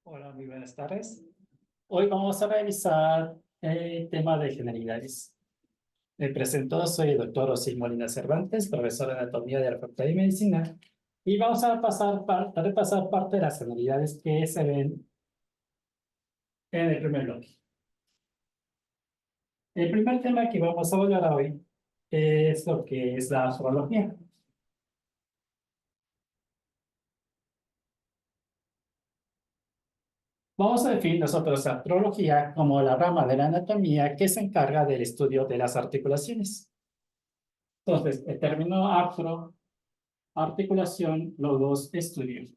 Hola, muy buenas tardes. Hoy vamos a revisar el tema de generalidades. Me presento, soy el doctor Osil Molina Cervantes, profesor de Anatomía de la Facultad de Medicina, y vamos a repasar parte de las generalidades que se ven en el primer bloque. El primer tema que vamos a hablar hoy es lo que es la astrología. Vamos a definir nosotros la astrología como la rama de la anatomía que se encarga del estudio de las articulaciones. Entonces, el término astro articulación, logos, estudio.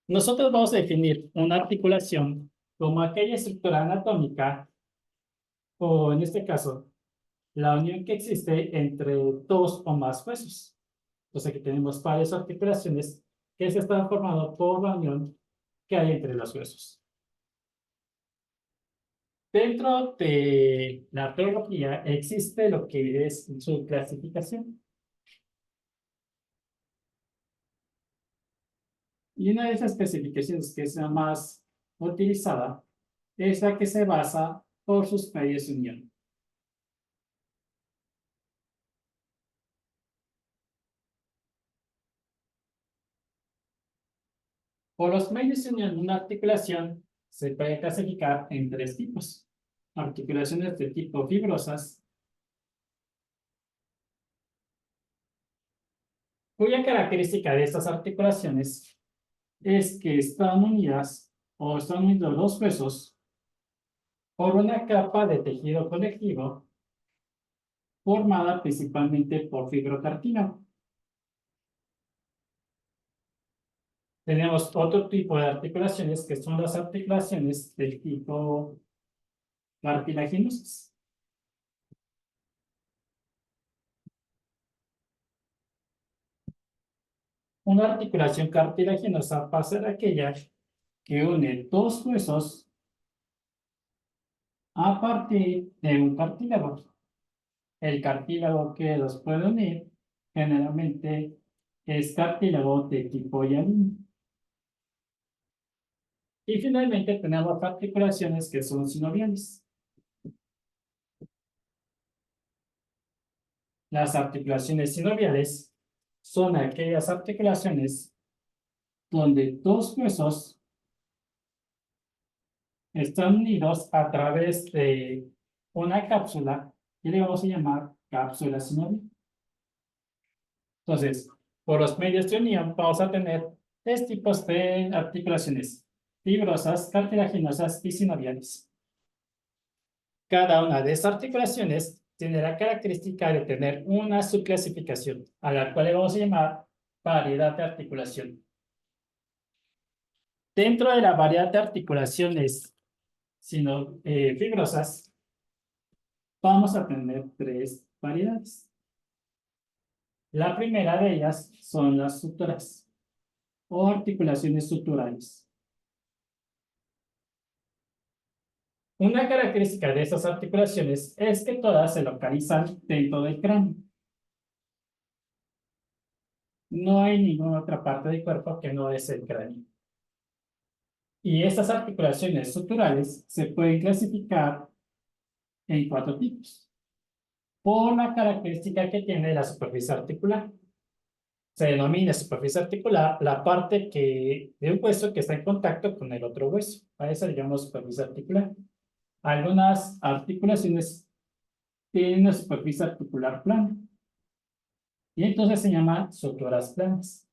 Nosotros vamos a definir una articulación como aquella estructura anatómica, o en este caso, la unión que existe entre dos o más huesos. Entonces aquí tenemos varias articulaciones que se están formando por la unión que hay entre los huesos. Dentro de la arqueología existe lo que es su clasificación. Y una de esas clasificaciones que es la más utilizada es la que se basa por sus medios de unión. Por los medios de unión de una articulación se puede clasificar en tres tipos. Articulaciones de tipo fibrosas, cuya característica de estas articulaciones es que están unidas o están unidos los huesos por una capa de tejido conectivo formada principalmente por fibrocartílago. Tenemos otro tipo de articulaciones que son las articulaciones del tipo cartilaginosas. Una articulación cartilaginosa va a ser aquella que une dos huesos a partir de un cartílago. El cartílago que los puede unir generalmente es cartílago de tipo hialino. Y finalmente tenemos articulaciones que son sinoviales. Las articulaciones sinoviales son aquellas articulaciones donde dos huesos están unidos a través de una cápsula que le vamos a llamar cápsula sinovial. Entonces, por los medios de unión vamos a tener tres tipos de articulaciones: fibrosas, cartilaginosas y sinoviales. Cada una de estas articulaciones tiene la característica de tener una subclasificación, a la cual le vamos a llamar variedad de articulación. Dentro de la variedad de articulaciones fibrosas, vamos a tener tres variedades. La primera de ellas son las suturas o articulaciones suturales. Una característica de estas articulaciones es que todas se localizan dentro del cráneo. No hay ninguna otra parte del cuerpo que no es el cráneo. Y estas articulaciones suturales se pueden clasificar en cuatro tipos, por la característica que tiene la superficie articular. Se denomina superficie articular la parte de un hueso que está en contacto con el otro hueso. A eso le llamamos superficie articular. Algunas articulaciones tienen una superficie articular plana y entonces se llaman suturas planas.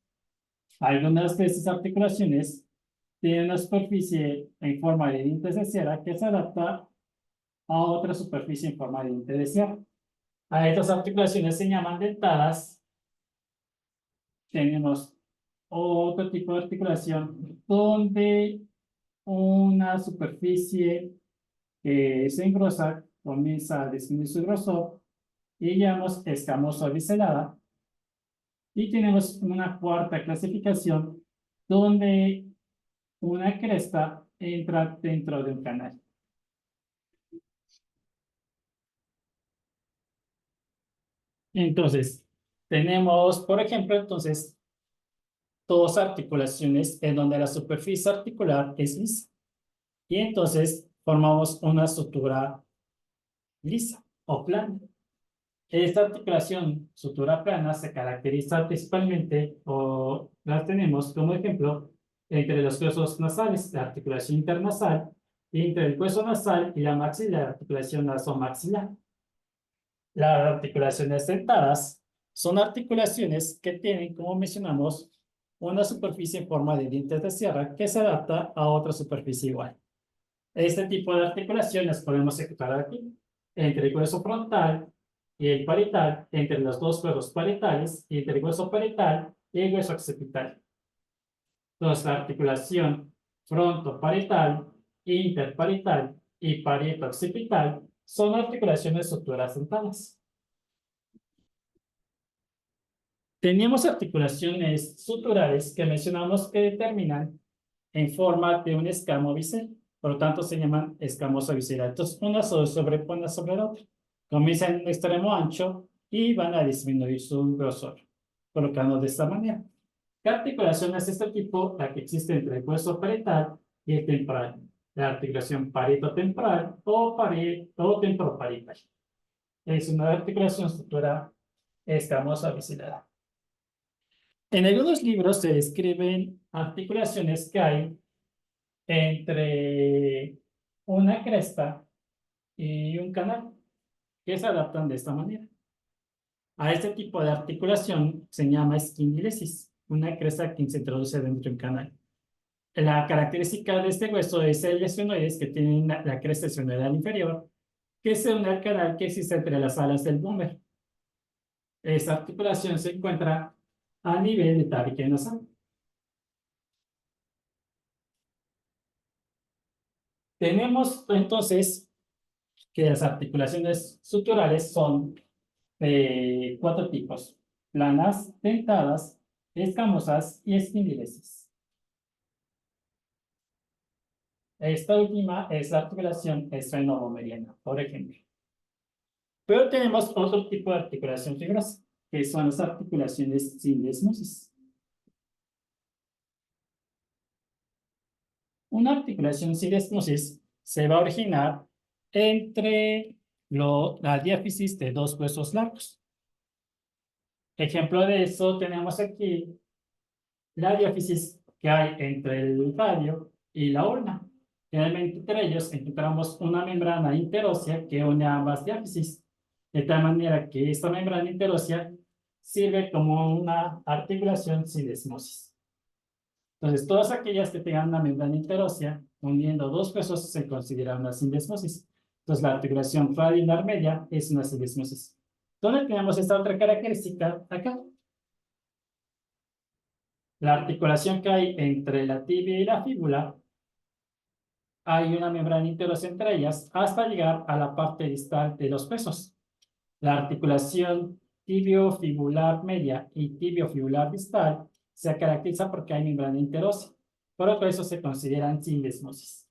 Algunas de estas articulaciones tienen una superficie en forma de diente de sierra que se adapta a otra superficie en forma de diente de sierra. A estas articulaciones se llaman dentadas. Tenemos otro tipo de articulación donde una superficie que se engrosa comienza a disminuir su grosor y llamamos escamoso biselada. Y tenemos una cuarta clasificación donde una cresta entra dentro de un canal. Entonces, tenemos, por ejemplo, entonces, dos articulaciones en donde la superficie articular es lisa. Y entonces formamos una estructura lisa o plana. Esta articulación sutura plana se caracteriza principalmente, o la tenemos como ejemplo, entre los huesos nasales, la articulación internasal, y entre el hueso nasal y la maxila, la articulación nasomaxilar. Las articulaciones dentadas son articulaciones que tienen, como mencionamos, una superficie en forma de dientes de sierra que se adapta a otra superficie igual. Este tipo de articulaciones podemos encontrar aquí, entre el hueso frontal y el parietal, entre los dos huesos parietales, y entre el hueso parietal y el hueso occipital. Entonces, la articulación frontoparietal, interparietal y parieto-occipital son articulaciones suturas dentadas. Teníamos articulaciones suturales que mencionamos que determinan en forma de un escamo bisel. Por lo tanto, se llaman escamosa visceral. Entonces, una se sobrepone sobre la otra. Comienzan en un extremo ancho y van a disminuir su grosor, colocando de esta manera. ¿Qué articulación es este tipo? La que existe entre el hueso parietal y el temporal. La articulación parieto-temporal o temporoparietal. Es una articulación sutura escamosa visceral. En algunos libros se describen articulaciones que hay entre una cresta y un canal, que se adaptan de esta manera. A este tipo de articulación se llama esquindilesis, una cresta que se introduce dentro de un canal. La característica de este hueso es el esfenoides, que tiene la cresta esfenoidal inferior, que se une al canal que existe entre las alas del búmer. Esta articulación se encuentra a nivel de tabique nasal. Tenemos entonces que las articulaciones suturales son de cuatro tipos: planas, dentadas, escamosas y esquindilesis. Esta última es la articulación estrenovomeriana, por ejemplo. Pero tenemos otro tipo de articulación fibrosa, que son las articulaciones sin desmosis. Una articulación sin desmosis se va a originar entre la diáfisis de dos huesos largos. Ejemplo de eso tenemos aquí la diáfisis que hay entre el radio y la ulna. Generalmente entre ellos encontramos una membrana interósea que une ambas diáfisis, de tal manera que esta membrana interósea sirve como una articulación sin desmosis. Entonces, todas aquellas que tengan una membrana interósea uniendo dos huesos se consideran una sindesmosis. Entonces, la articulación radioulnar media es una sindesmosis. ¿Dónde tenemos esta otra característica? Acá. La articulación que hay entre la tibia y la fíbula, hay una membrana interósea entre ellas hasta llegar a la parte distal de los huesos. La articulación tibiofibular media y tibiofibular distal se caracteriza porque hay membrana interósea. Por eso se consideran sindesmosis.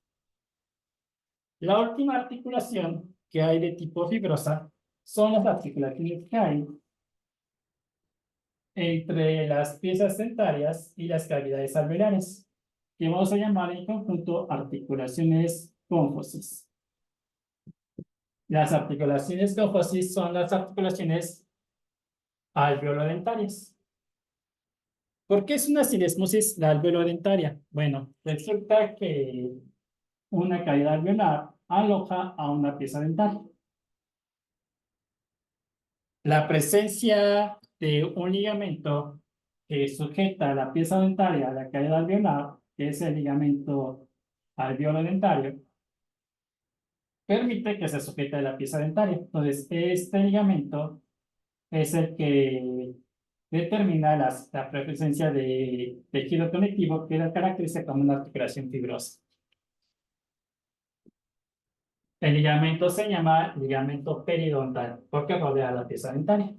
La última articulación que hay de tipo fibrosa son las articulaciones que hay entre las piezas dentarias y las cavidades alveolares, que vamos a llamar en conjunto articulaciones cónfosis. Las articulaciones cónfosis son las articulaciones alveolodentarias. ¿Por qué es una sindesmosis la alveolodentaria? Bueno, resulta que una cavidad alveolar aloja a una pieza dental. La presencia de un ligamento que sujeta la pieza dentaria a la cavidad alveolar, que es el ligamento alveolo-dentario, permite que se sujete a la pieza dentaria. Entonces, este ligamento es el que determina la presencia de tejido conectivo, que lo caracteriza como una articulación fibrosa. El ligamento se llama ligamento periodontal porque rodea la pieza dentaria.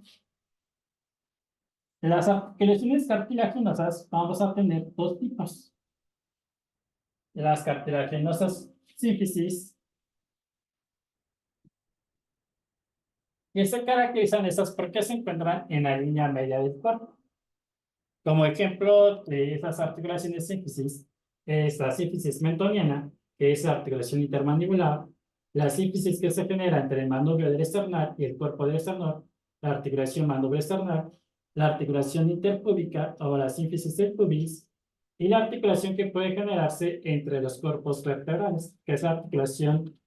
En las articulaciones cartilaginosas vamos a tener dos tipos. Las cartilaginosas sífisis, que se caracterizan esas porque se encuentran en la línea media del cuerpo. Como ejemplo de estas articulaciones sínfisis, es la sínfisis mentoniana, que es la articulación intermandibular, la sínfisis que se genera entre el manubrio del esternal y el cuerpo del esternón, la articulación manubrio-esternal, la articulación interpúbica o la sínfisis del pubis, y la articulación que puede generarse entre los cuerpos vertebrales, que es la articulación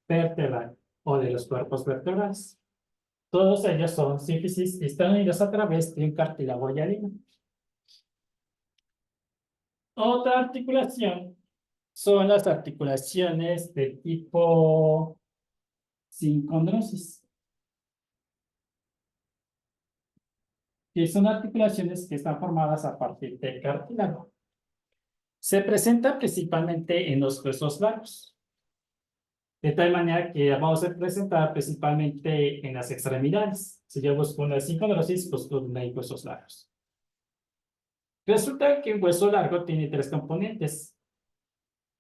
vertebral o de los cuerpos vertebrales. Todos ellos son sínfisis y están unidos a través de un cartílago hialino. Otra articulación son las articulaciones de tipo sincondrosis, que son articulaciones que están formadas a partir del cartílago. Se presenta principalmente en los huesos largos, de tal manera que vamos a presentar principalmente en las extremidades. Si yo busco una sincondrosis, busco una en huesos largos. Resulta que un hueso largo tiene tres componentes.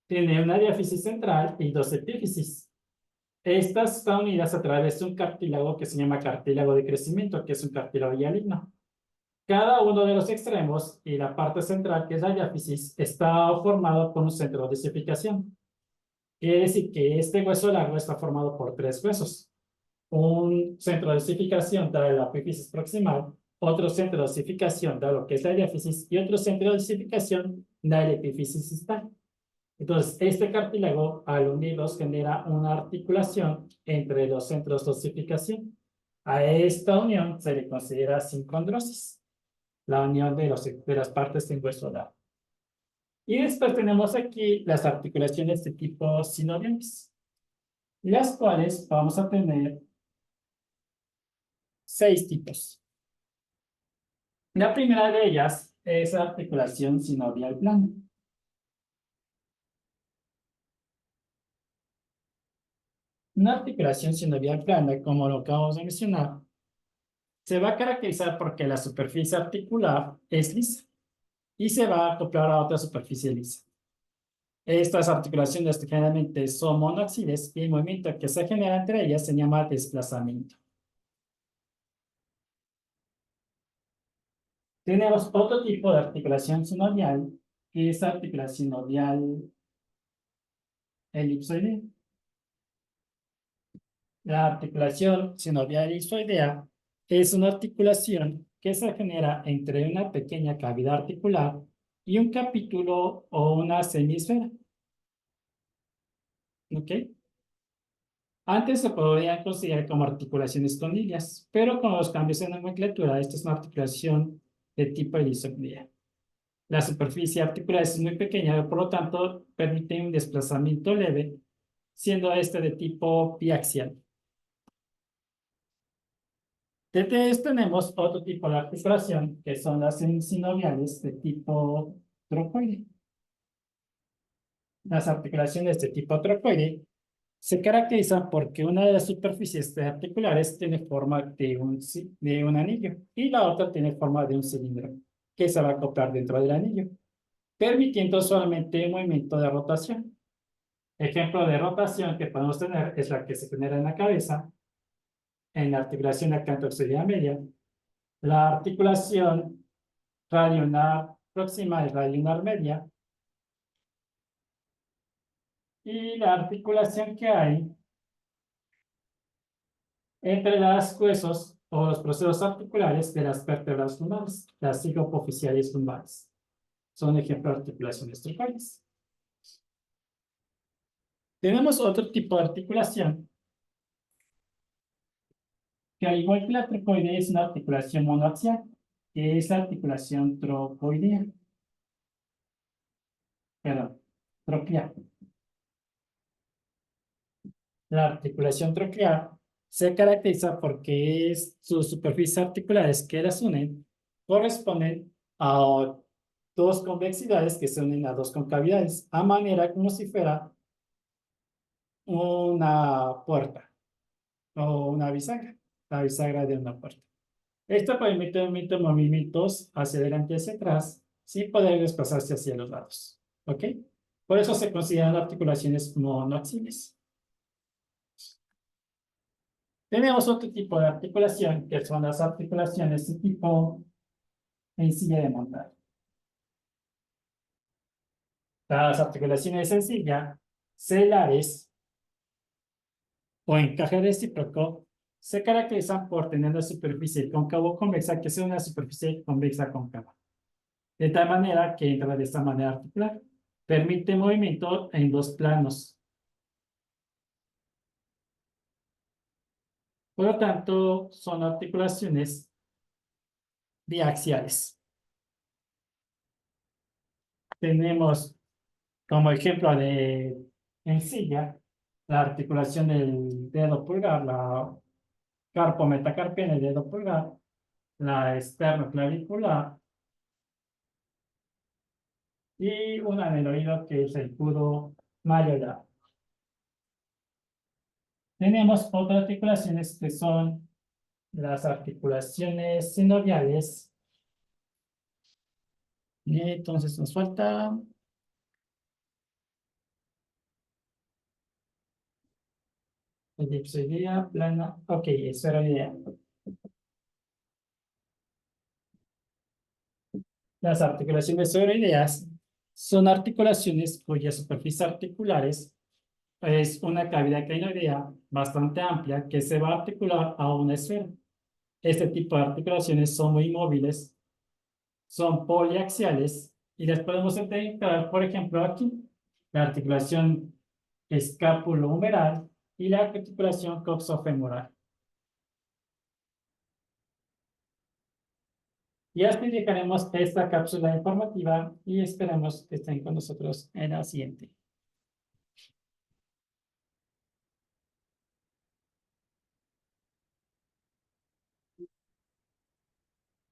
Tiene una diáfisis central y dos epífisis. Estas están unidas a través de un cartílago que se llama cartílago de crecimiento, que es un cartílago hialino. Cada uno de los extremos y la parte central, que es la diáfisis, está formado por un centro de osificación. Quiere decir que este hueso largo está formado por tres huesos. Un centro de osificación da la epífisis proximal, otro centro de osificación da lo que es la diáfisis y otro centro de osificación da el epífisis distal. Entonces, este cartílago, al unirlos, genera una articulación entre los centros de osificación. A esta unión se le considera sincondrosis, la unión de las partes del hueso largo. Y después tenemos aquí las articulaciones de tipo sinoviales, las cuales vamos a tener 6 tipos. La primera de ellas es la articulación sinovial plana. Una articulación sinovial plana, como lo acabamos de mencionar, se va a caracterizar porque la superficie articular es lisa y se va a acoplar a otra superficie lisa. Estas articulaciones generalmente son monoaxiales y el movimiento que se genera entre ellas se llama desplazamiento. Tenemos otro tipo de articulación sinovial, que es articulación sinovial elipsoidea. La articulación sinovial elipsoidea es una articulación que se genera entre una pequeña cavidad articular y un capítulo o una semisfera. ¿Ok? Antes se podían considerar como articulaciones condilias, pero con los cambios en nomenclatura, esta es una articulación de tipo elipsoidea. La superficie articular es muy pequeña, por lo tanto, permite un desplazamiento leve, siendo este de tipo biaxial. Después tenemos otro tipo de articulación, que son las sinoviales de tipo trocoide. Las articulaciones de tipo trocoide se caracterizan porque una de las superficies articulares tiene forma de un anillo y la otra tiene forma de un cilindro que se va a acoplar dentro del anillo, permitiendo solamente un movimiento de rotación. Ejemplo de rotación que podemos tener es la que se genera en la cabeza, en la articulación acanthoxoidea media, la articulación radioulnar próxima y radioulnar media, y la articulación que hay entre los huesos o los procesos articulares de las vértebras lumbares, las psicopoficiales lumbares. Son ejemplos de articulaciones trocoides. Tenemos otro tipo de articulación, que al igual que la trocoidea es una articulación monoaxial, que es la articulación trocoidea. Perdón, troclear. La articulación troclear se caracteriza porque sus superficies articulares que las unen corresponden a dos convexidades que se unen a dos concavidades, a manera como si fuera una puerta o una bisagra, la bisagra de una puerta. Esto permite movimientos hacia adelante y hacia atrás sin poder desplazarse hacia los lados. ¿Ok? Por eso se consideran articulaciones monoaxiales. Tenemos otro tipo de articulación, que son las articulaciones de tipo en silla de montar. Las articulaciones sencillas, celares o encaje recíproco se caracterizan por tener la superficie cóncavo-convexa, que es una superficie convexa cóncava. De tal manera que entra de esta manera articular. Permite movimiento en dos planos. Por lo tanto, son articulaciones biaxiales. Tenemos como ejemplo de encilla la articulación del dedo pulgar, la carpo-metacarpiana del dedo pulgar, la esternoclavicular y una en el oído que es el puro mayoral. Tenemos otras articulaciones que son las articulaciones sinoviales. Y entonces nos falta elipsoidea, plana. Ok, esferoidea. Las articulaciones esferoideas son articulaciones cuyas superficies articulares es una cavidad crinoidea bastante amplia que se va a articular a una esfera. Este tipo de articulaciones son muy móviles, son poliaxiales y las podemos identificar, por ejemplo, aquí, la articulación escápulo-humeral y la articulación coxofemoral. Y así dejaremos esta cápsula informativa y esperamos que estén con nosotros en la siguiente.